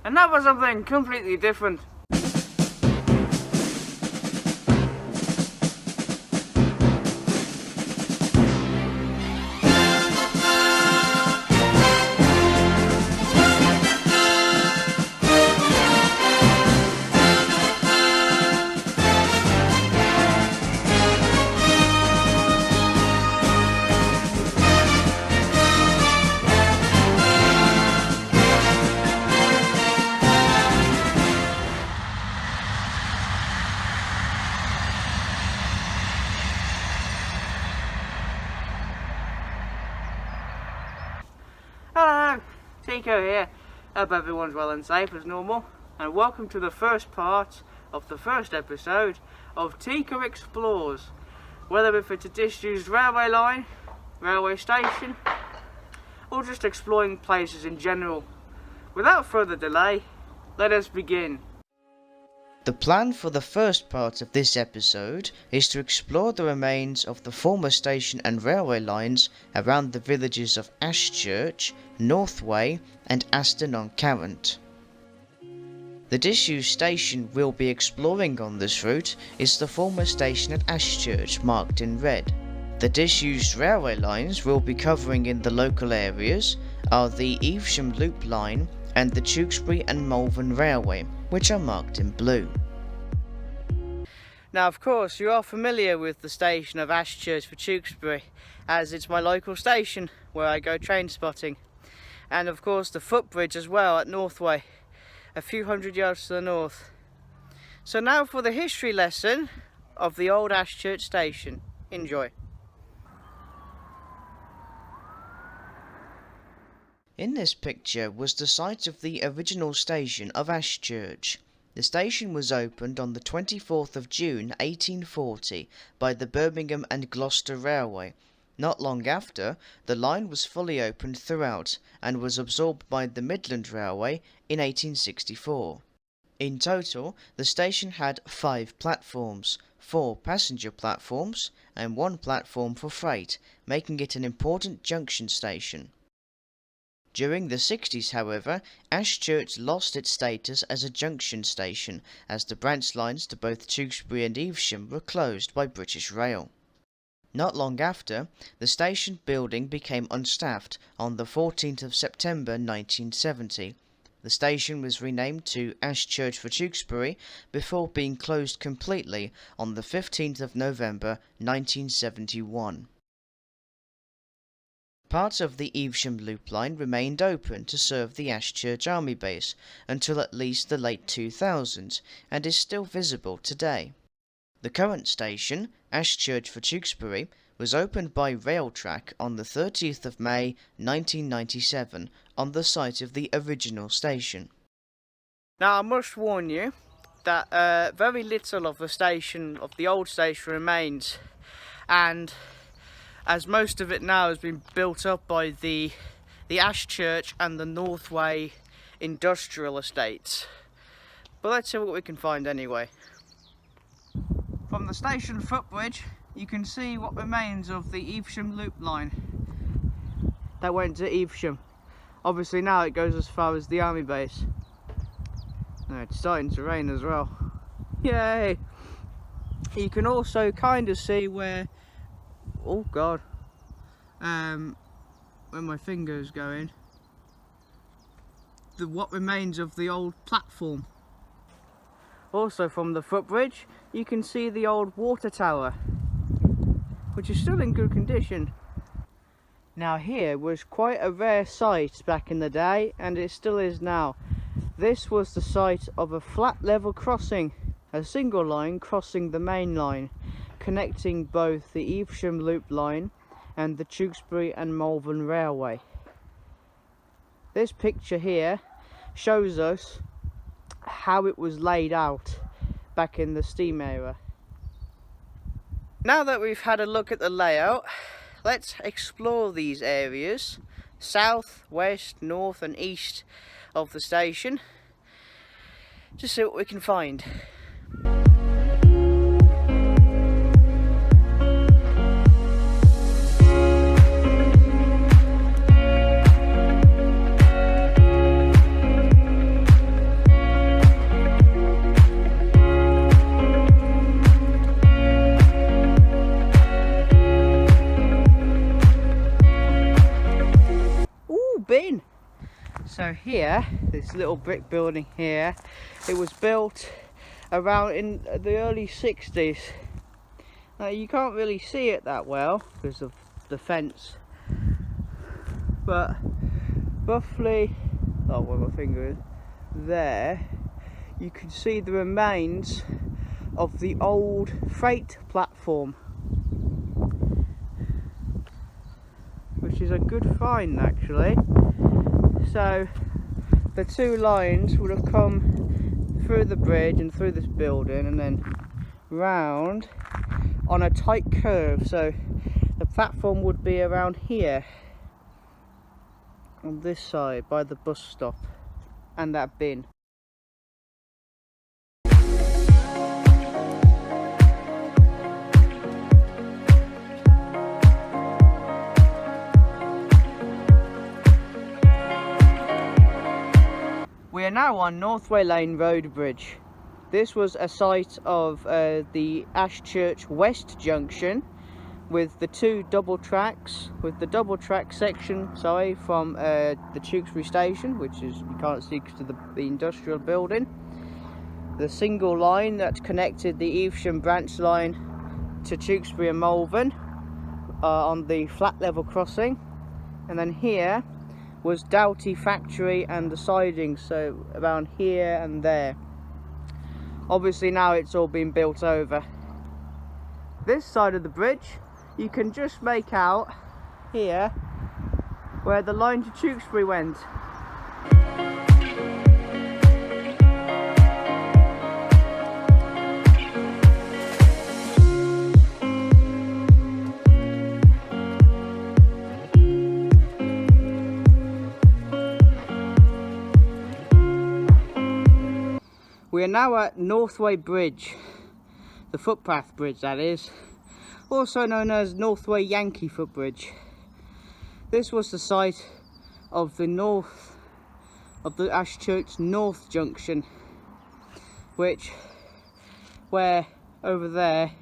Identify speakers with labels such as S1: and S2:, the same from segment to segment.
S1: And that was something completely different. Hello, Tico here. Hope everyone's well and safe as normal, and welcome to the first part of the first episode of Tico Explores. Whether if it's a disused railway line, railway station, or just exploring places in general. Without further delay, let us begin.
S2: The plan for the first part of this episode is to explore the remains of the former station and railway lines around the villages of Ashchurch, Northway and Aston-on-Carent. The disused station we'll be exploring on this route is the former station at Ashchurch, marked in red. The disused railway lines we'll be covering in the local areas are the Evesham Loop line and the Tewkesbury and Malvern Railway, which are marked in blue.
S1: Now, of course, you are familiar with the station of Ashchurch for Tewkesbury, as it's my local station where I go train spotting. And of course the footbridge as well at Northway, a few hundred yards to the north. So now for the history lesson of the old Ashchurch station. Enjoy.
S2: In this picture was the site of the original station of Ashchurch. The station was opened on the 24th of June 1840 by the Birmingham and Gloucester Railway. Not long after, the line was fully opened throughout and was absorbed by the Midland Railway in 1864. In total, the station had 5 platforms, 4 passenger platforms and 1 platform for freight, making it an important junction station. During the 60s, however, Ashchurch lost its status as a junction station as the branch lines to both Tewkesbury and Evesham were closed by British Rail. Not long after, the station building became unstaffed on the 14th of September 1970. The station was renamed to A-shchurch for Tewkesbury before being closed completely on the 15th of November 1971. Part of the Evesham Loop line remained open to serve the Ashchurch Army Base until at least the late 2000s and is still visible today. The current station, Ashchurch for Tewkesbury, was opened by rail track on the 30th of May 1997 on the site of the original station.
S1: Now I must warn you that very little of the old station remains, and as most of it now has been built up by the Ashchurch and the Northway industrial estates. But let's see what we can find anyway. From the station footbridge, you can see what remains of the Evesham Loop line that went to Evesham. Obviously now it goes as far as the army base. Now it's starting to rain as well. Yay! You can also kind of see where, oh god, where my finger's going, what remains of the old platform. Also from the footbridge you can see the old water tower, which is still in good condition. Now here was quite a rare sight back in the day, and it still is now. This was the site of a flat level crossing, a single line crossing the main line, connecting both the Evesham Loop line and the Tewkesbury and Malvern Railway. This picture here shows us how it was laid out back in the steam era. Now that we've had a look at the layout, let's explore these areas, south, west, north and east of the station, to see what we can find. here, this little brick building here, it was built around in the early 60s. Now you can't really see it that well because of the fence, but roughly, oh where my finger is, there you can see the remains of the old freight platform, which is a good find actually. So the two lines would have come through the bridge and through this building and then round on a tight curve, so the platform would be around here on this side by the bus stop and that bin. We are now on Northway Lane Road Bridge. This was a site of the Ashchurch West Junction with the two double tracks, with the double track section, from the Tewkesbury station, which is, you can't see because of the industrial building. The single line that connected the Evesham branch line to Tewkesbury and Malvern on the flat level crossing. And then here was Doughty factory and the sidings, so around here and there. Obviously now it's all been built over. This side of the bridge you can just make out here where the line to Tewkesbury went. We are now at Northway Bridge, the footpath bridge that is, also known as Northway Yankee Footbridge. This was the site of the Ashchurch North Junction, where over there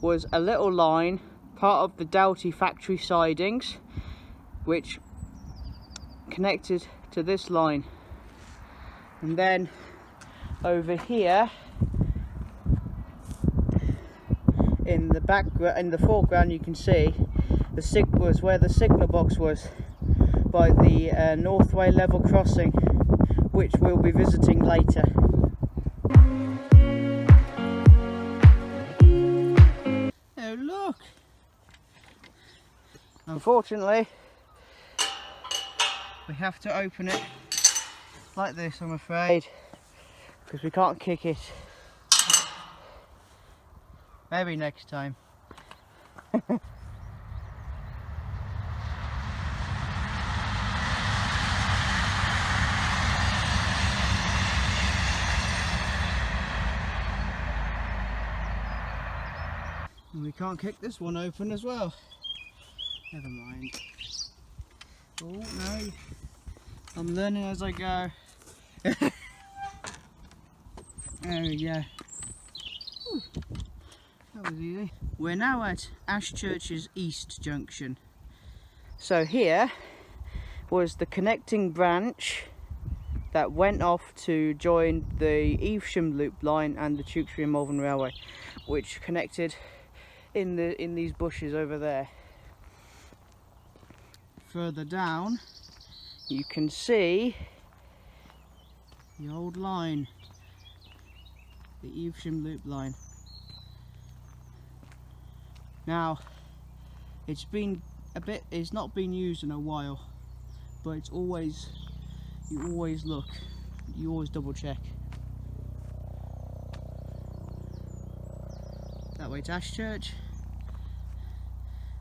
S1: was a little line, part of the Doughty factory sidings, which connected to this line. And then over here in the foreground you can see was where the signal box was by the Northway level crossing, which we'll be visiting later. Oh look! Unfortunately we have to open it like this, I'm afraid, because we can't kick it. Maybe next time. And we can't kick this one open as well. Never mind. Oh no, I'm learning as I go. There we go. Ooh, that was easy. We're now at Ashchurch's East Junction. So here was the connecting branch that went off to join the Evesham Loop line and the Tewkesbury and Malvern Railway, which connected in these bushes over there. Further down you can see the old line, the Evesham Loop line. Now it's not been used in a while, but it's always, you always look, you always double check. That way to Ashchurch,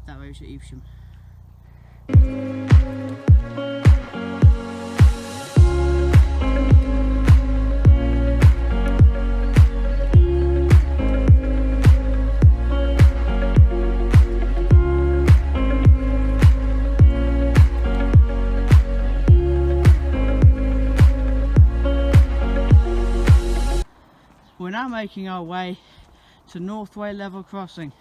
S1: that way to Evesham. We're now making our way to Northway level crossing,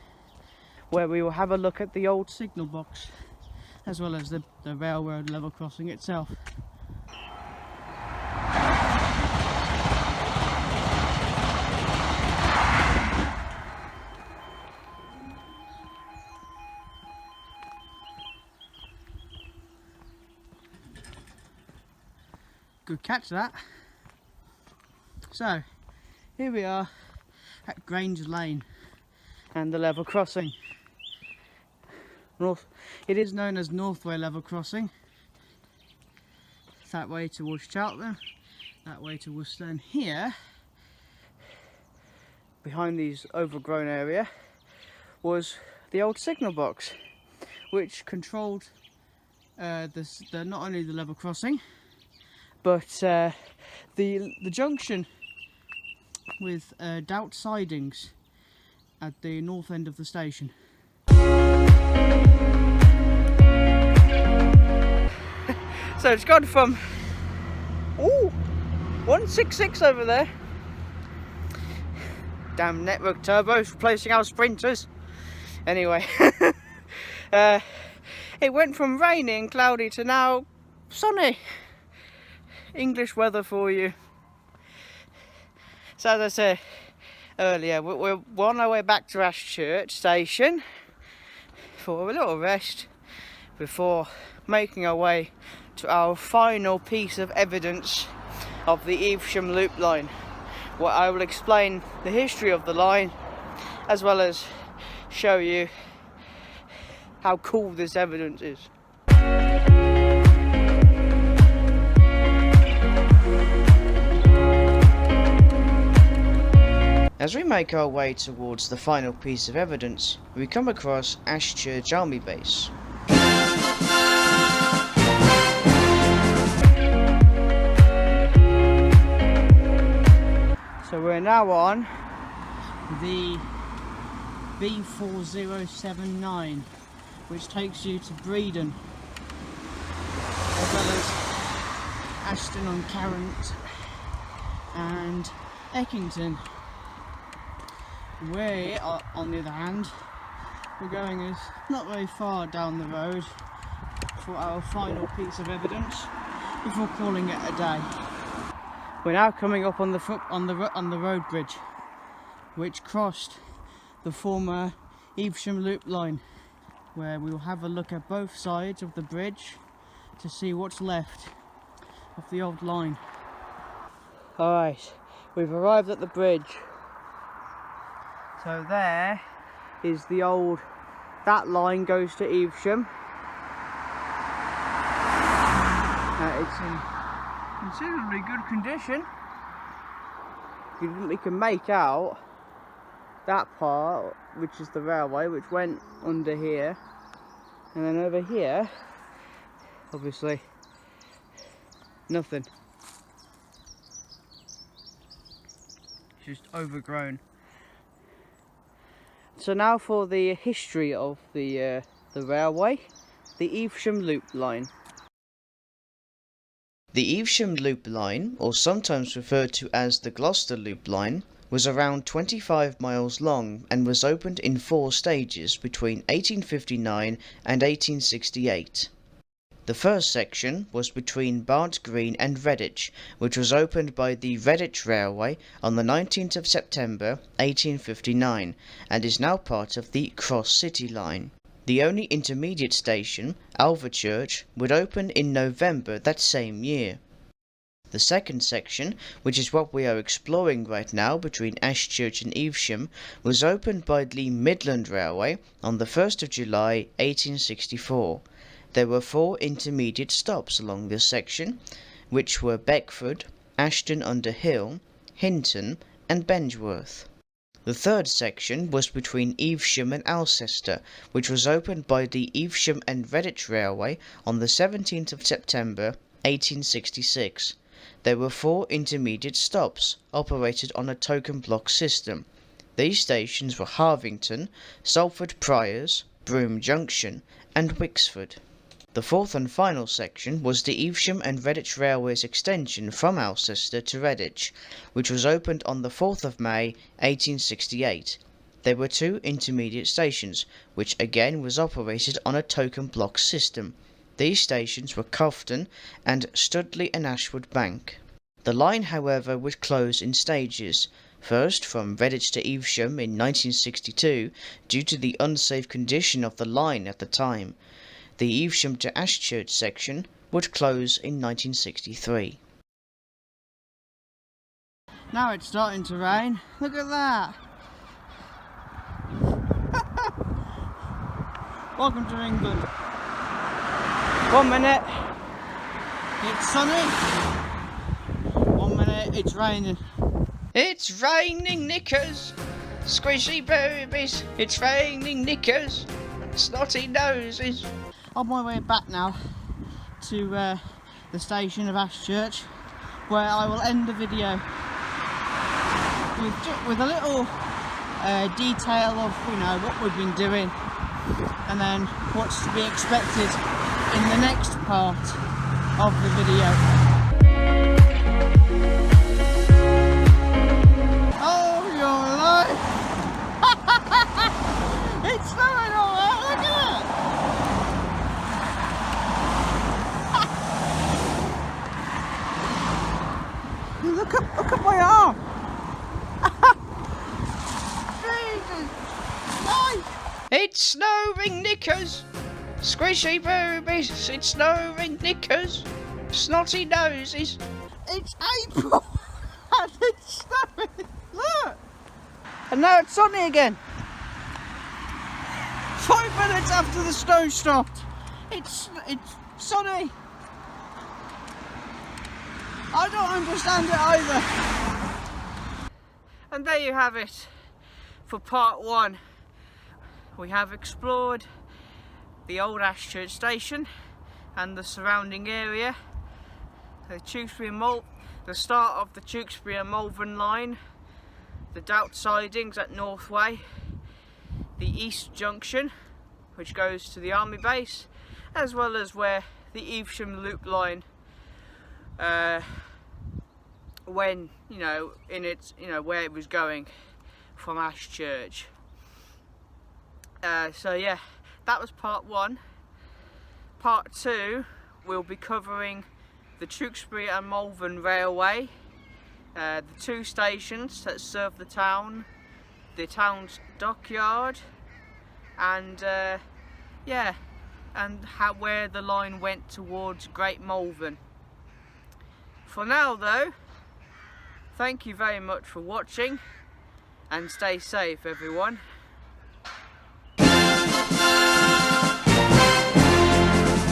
S1: where we will have a look at the old signal box as well as the railroad level crossing itself. Good catch that. So, here we are at Grange Lane and the level crossing. It is known as Northway Level Crossing. That way towards Cheltenham, that way to Worcester, and here, behind these overgrown area, was the old signal box, which controlled not only the level crossing, but the junction with Doubt sidings at the north end of the station. So it's gone from 166 over there. Damn network turbos replacing our sprinters. Anyway, it went from rainy and cloudy to now sunny. English weather for you. So as I said earlier, we're on our way back to Ashchurch station for a little rest before making our way to our final piece of evidence of the Evesham loop line, where I will explain the history of the line as well as show you how cool this evidence is.
S2: As we make our way towards the final piece of evidence, we come across Ashchurch Army Base.
S1: So we're now on the B4079, which takes you to Breedon, as well as Ashton-on-Carent and Eckington. We are, on the other hand, we're going as not very far down the road for our final piece of evidence before calling it a day. We're now coming up on the road bridge, which crossed the former Evesham loop line, where we will have a look at both sides of the bridge to see what's left of the old line. Alright, we've arrived at the bridge. So there is the old, that line goes to Evesham. It's in considerably good condition. We can make out that part, which is the railway, which went under here, and then over here, obviously, nothing. It's just overgrown. So now for the history of the railway, the Evesham Loop Line.
S2: The Evesham Loop Line, or sometimes referred to as the Gloucester Loop Line, was around 25 miles long and was opened in 4 stages between 1859 and 1868. The first section was between Barnt Green and Redditch, which was opened by the Redditch Railway on the 19th of September 1859 and is now part of the Cross City Line. The only intermediate station, A-shchurch, would open in November that same year. The second section, which is what we are exploring right now between Ashchurch and Evesham, was opened by the Midland Railway on the 1st of July 1864. There were 4 intermediate stops along this section, which were Beckford, Ashton-under-Hill, Hinton and Bengeworth. The third section was between Evesham and Alcester, which was opened by the Evesham and Redditch Railway on the 17th of September 1866. There were 4 intermediate stops, operated on a token block system. These stations were Harvington, Salford Priors, Broome Junction and Wixford. The fourth and final section was the Evesham and Redditch Railway's extension from Alcester to Redditch, which was opened on the 4th of May 1868. There were 2 intermediate stations, which again was operated on a token block system. These stations were Cofton and Studley and Ashwood Bank. The line, however, would close in stages. First from Redditch to Evesham in 1962, due to the unsafe condition of the line at the time. The Evesham to Ashchurch section would close in 1963.
S1: Now it's starting to rain. Look at that. Welcome to England. 1 minute it's sunny, 1 minute it's raining.
S2: It's raining knickers, squishy babies. It's raining knickers, snotty noses.
S1: On my way back now to the station of Ashchurch, where I will end the video with a little detail of, you know, what we've been doing, and then what's to be expected in the next part of the video. Oh, your life! It's snowing alright, look at it! Look at my arm! Jesus! Nice!
S2: It's snowing knickers, squishy babies. It's snowing knickers, snotty noses.
S1: It's April and it's snowing. Look! And now it's sunny again. 5 minutes after the snow stopped, it's sunny. I don't understand it either. And there you have it for part 1. We have explored the old Ashchurch station and the surrounding area, the start of the Tewkesbury and Malvern line, the Doubt sidings at Northway, the East Junction, which goes to the army base, as well as where the Evesham Loop line, when, you know, in its, you know, where it was going from Ashchurch. So yeah, that was part 1. Part 2 we'll be covering the Tewkesbury and Malvern Railway, the 2 stations that serve the town, the town's dockyard, and yeah, and where the line went towards Great Malvern. For now though, thank you very much for watching, and stay safe everyone.